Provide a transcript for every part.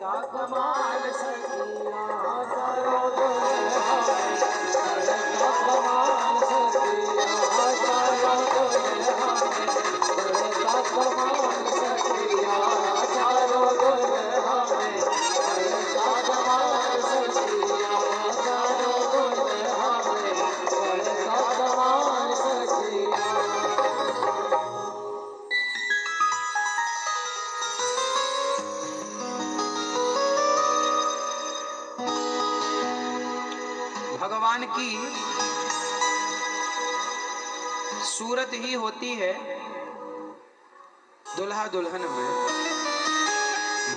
कमाल सखिया करो दुल्हा में, बड़का कमाल सखिया करो दुल्हा में, बड़का कमाल सखिया करो दुल्हा में, बड़का कमाल सखिया करो दुल्हा में, बड़का कमाल सखिया। भगवान की सूरत ही होती है दुल्हा दुल्हन में।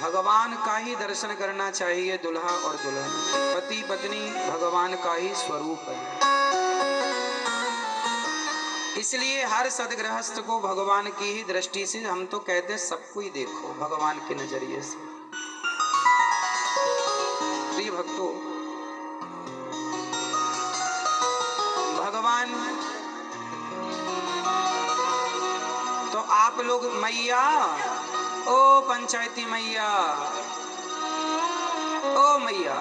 भगवान का ही दर्शन करना चाहिए दुल्हा और दुल्हन। पति पत्नी भगवान का ही स्वरूप है। इसलिए हर सदगृहस्थ को भगवान की ही दृष्टि से, हम तो कहते हैं सबको ही देखो भगवान के नजरिए से। प्रिय भक्तों, भगवान तो आप लोग मैया, ओ पंचायती मैया, ओ मैया,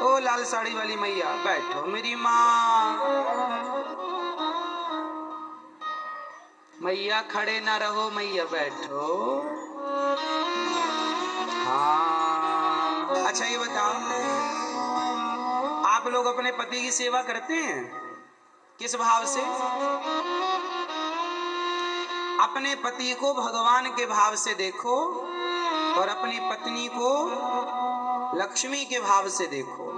ओ लाल साड़ी वाली मैया, बैठो मेरी माँ। मैया खड़े ना रहो, मैया बैठो। हाँ, अच्छा ये बताओ, आप लोग अपने पति की सेवा करते हैं किस भाव से? अपने पति को भगवान के भाव से देखो और अपनी पत्नी को लक्ष्मी के भाव से देखो।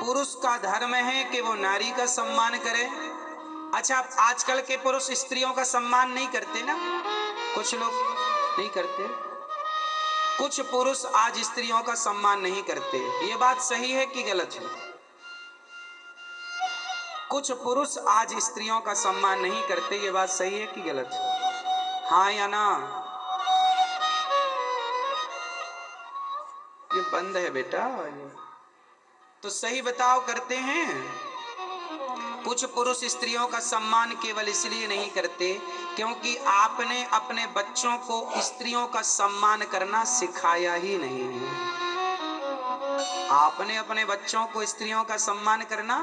पुरुष का धर्म है कि वो नारी का सम्मान करे। अच्छा, आजकल के पुरुष स्त्रियों का सम्मान नहीं करते ना, कुछ लोग नहीं करते। कुछ पुरुष आज स्त्रियों का सम्मान नहीं करते। ये बात सही है कि गलत है? कुछ पुरुष आज स्त्रियों का सम्मान नहीं करते, ये बात सही है कि गलत है? हाँ या ना? ये बंद है बेटा, तो सही बताओ, करते हैं? कुछ पुरुष स्त्रियों का सम्मान केवल इसलिए नहीं करते क्योंकि आपने अपने बच्चों को स्त्रियों का सम्मान करना सिखाया ही नहीं है। आपने अपने बच्चों को स्त्रियों का सम्मान करना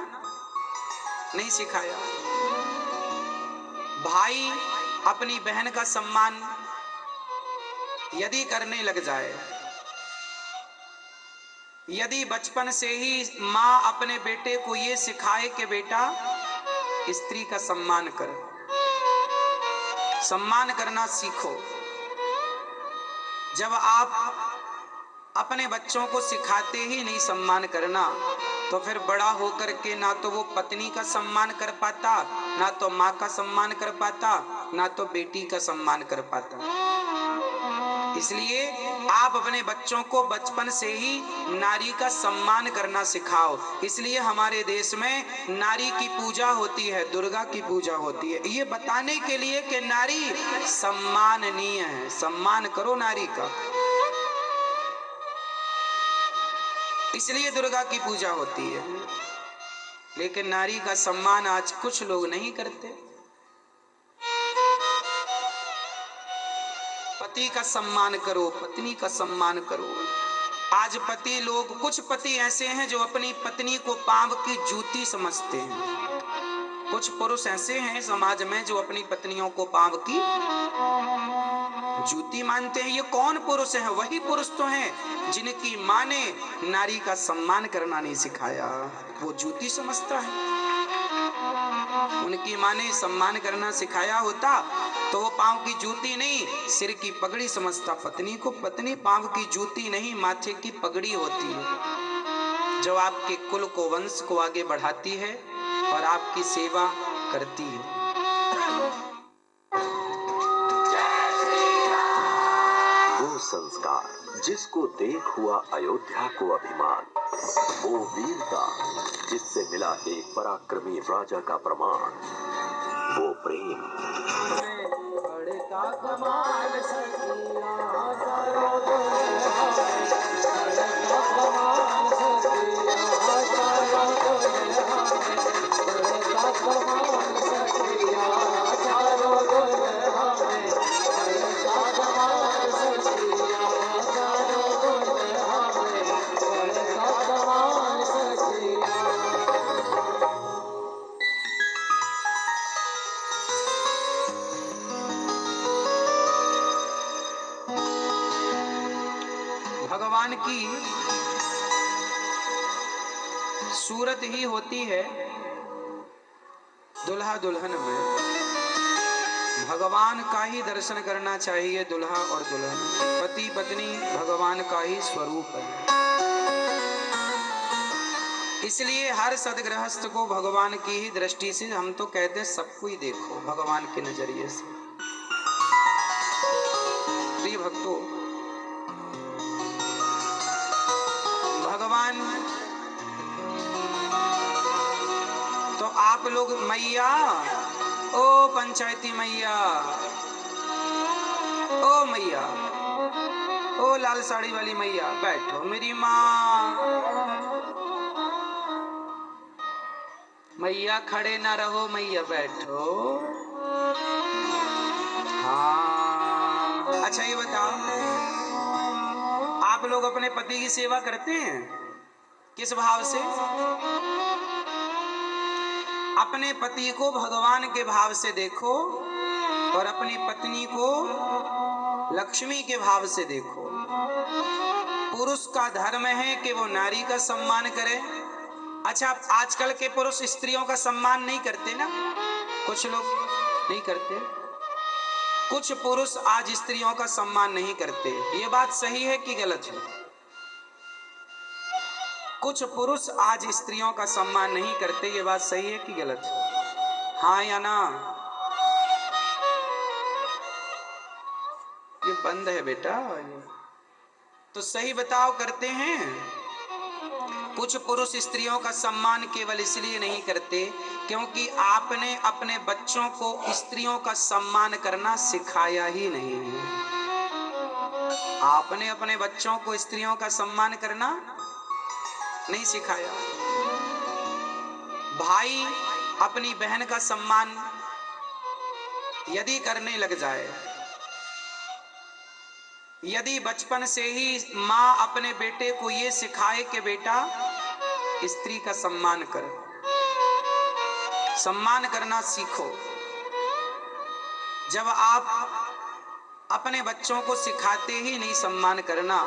नहीं सिखाया। भाई अपनी बहन का सम्मान यदि करने लग जाए, यदि बचपन से ही माँ अपने बेटे को ये सिखाए कि बेटा स्त्री का सम्मान कर, सम्मान करना सीखो। जब आप अपने बच्चों को सिखाते ही नहीं सम्मान करना, तो फिर बड़ा होकर के ना तो वो पत्नी का सम्मान कर पाता, ना तो माँ का सम्मान कर पाता, ना तो बेटी का सम्मान कर पाता। इसलिए आप अपने बच्चों को बचपन से ही नारी का सम्मान करना सिखाओ। इसलिए हमारे देश में नारी की पूजा होती है, दुर्गा की पूजा होती है, ये बताने के लिए कि नारी सम्माननीय है। सम्मान करो नारी का, इसलिए दुर्गा की पूजा होती है। लेकिन नारी का सम्मान आज कुछ लोग नहीं करते। पति का सम्मान करो, पत्नी का सम्मान करो। आज पति लोग, कुछ पति ऐसे हैं जो अपनी पत्नी को पांव की जूती समझते हैं। कुछ पुरुष ऐसे हैं समाज में जो अपनी पत्नियों को पांव की जूती मानते हैं। ये कौन पुरुष है? वही पुरुष तो हैं जिनकी माँ ने नारी का सम्मान करना नहीं सिखाया, वो जूती समझता है। उनकी माँ ने सम्मान करना सिखाया होता तो वो पांव की जूती नहीं, सिर की पगड़ी समझता। पत्नी को पत्नी पांव की जूती नहीं, माथे की पगड़ी होती है, जो आपके कुल को, वंश को आगे बढ़ाती है और आपकी सेवा करती है। वो संस्कार जिसको देख हुआ अयोध्या को अभिमान, वो वीरता जिससे मिला एक पराक्रमी राजा का प्रमाण, वो प्रेम बड़का कमाल सखिया करो दुल्हा में, बड़का कमाल सखिया करो दुल्हा में, बड़का कमाल सखिया करो दुल्हा में, बड़का कमाल सखिया करो भगवान की सूरत ही होती है दुल्हा दुल्हन में। भगवान का ही दर्शन करना चाहिए दुल्हा और दुल्हन। पति पत्नी भगवान का ही स्वरूप है। इसलिए हर सदगृहस्थ को भगवान की ही दृष्टि से, हम तो कहते हैं सबको ही देखो भगवान के नजरिए से। प्रिय भक्तों, भगवान तो आप लोग मैया, ओ पंचायती मैया, ओ मैया, ओ लाल साड़ी वाली मैया, बैठो मेरी माँ। मैया खड़े ना रहो, मैया बैठो। हाँ, अच्छा ये बताओ, आप लोग अपने पति की सेवा करते हैं किस भाव से? अपने पति को भगवान के भाव से देखो और अपनी पत्नी को लक्ष्मी के भाव से देखो। पुरुष का धर्म है कि वो नारी का सम्मान करे। अच्छा, आजकल के पुरुष स्त्रियों का सम्मान नहीं करते ना, कुछ लोग नहीं करते। कुछ पुरुष आज स्त्रियों का सम्मान नहीं करते। ये बात सही है कि गलत है? कुछ पुरुष आज स्त्रियों का सम्मान नहीं करते, ये बात सही है कि गलत है? हाँ या ना? ये बंद है बेटा, तो सही बताओ, करते हैं? कुछ पुरुष स्त्रियों का सम्मान केवल इसलिए नहीं करते क्योंकि आपने अपने बच्चों को स्त्रियों का सम्मान करना सिखाया ही नहीं है। आपने अपने बच्चों को स्त्रियों का सम्मान करना नहीं सिखाया। भाई अपनी बहन का सम्मान यदि करने लग जाए, यदि बचपन से ही माँ अपने बेटे को ये सिखाए कि बेटा स्त्री का सम्मान कर, सम्मान करना सीखो। जब आप अपने बच्चों को सिखाते ही नहीं सम्मान करना,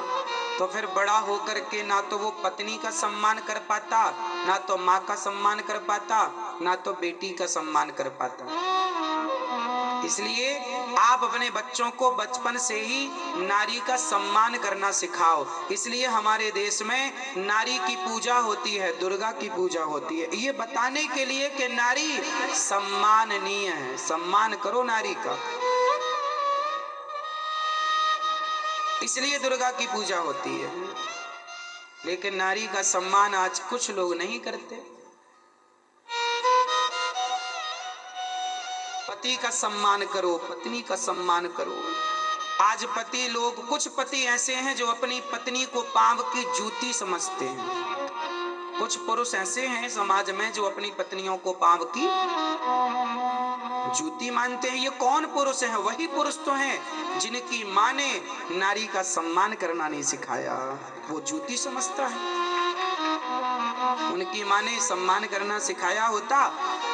तो फिर बड़ा होकर के ना तो वो पत्नी का सम्मान कर पाता, ना तो माँ का सम्मान कर पाता, ना तो बेटी का सम्मान कर पाता। इसलिए आप अपने बच्चों को बचपन से ही नारी का सम्मान करना सिखाओ। इसलिए हमारे देश में नारी की पूजा होती है, दुर्गा की पूजा होती है, ये बताने के लिए कि नारी सम्माननीय है, सम्मान करो नारी का। इसलिए दुर्गा की पूजा होती है। लेकिन नारी का सम्मान आज कुछ लोग नहीं करते। पति का सम्मान करो, पत्नी का सम्मान करो। आज पति लोग, कुछ पति ऐसे हैं जो अपनी पत्नी को पांव की जूती समझते हैं। कुछ पुरुष ऐसे हैं समाज में जो अपनी पत्नियों को पांव की जूती मानते हैं। ये कौन पुरुष है? वही पुरुष तो हैं जिनकी माँ ने नारी का सम्मान करना नहीं सिखाया, वो जूती समझता है। उनकी माँ ने सम्मान करना सिखाया होता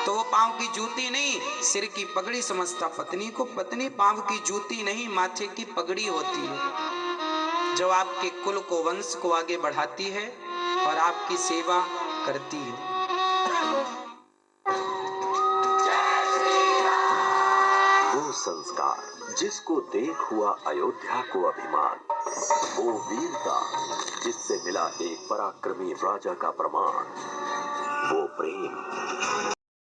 तो वो पांव की जूती नहीं, सिर की पगड़ी समझता पत्नी को। पत्नी पांव की जूती नहीं, माथे की पगड़ी होती है, जो आपके कुल को, वंश को आगे बढ़ाती है और आपकी सेवा करती है। वो संस्कार जिसको देख हुआ अयोध्या को अभिमान, वो वीरता जिससे मिला एक पराक्रमी राजा का प्रमाण, वो प्रेम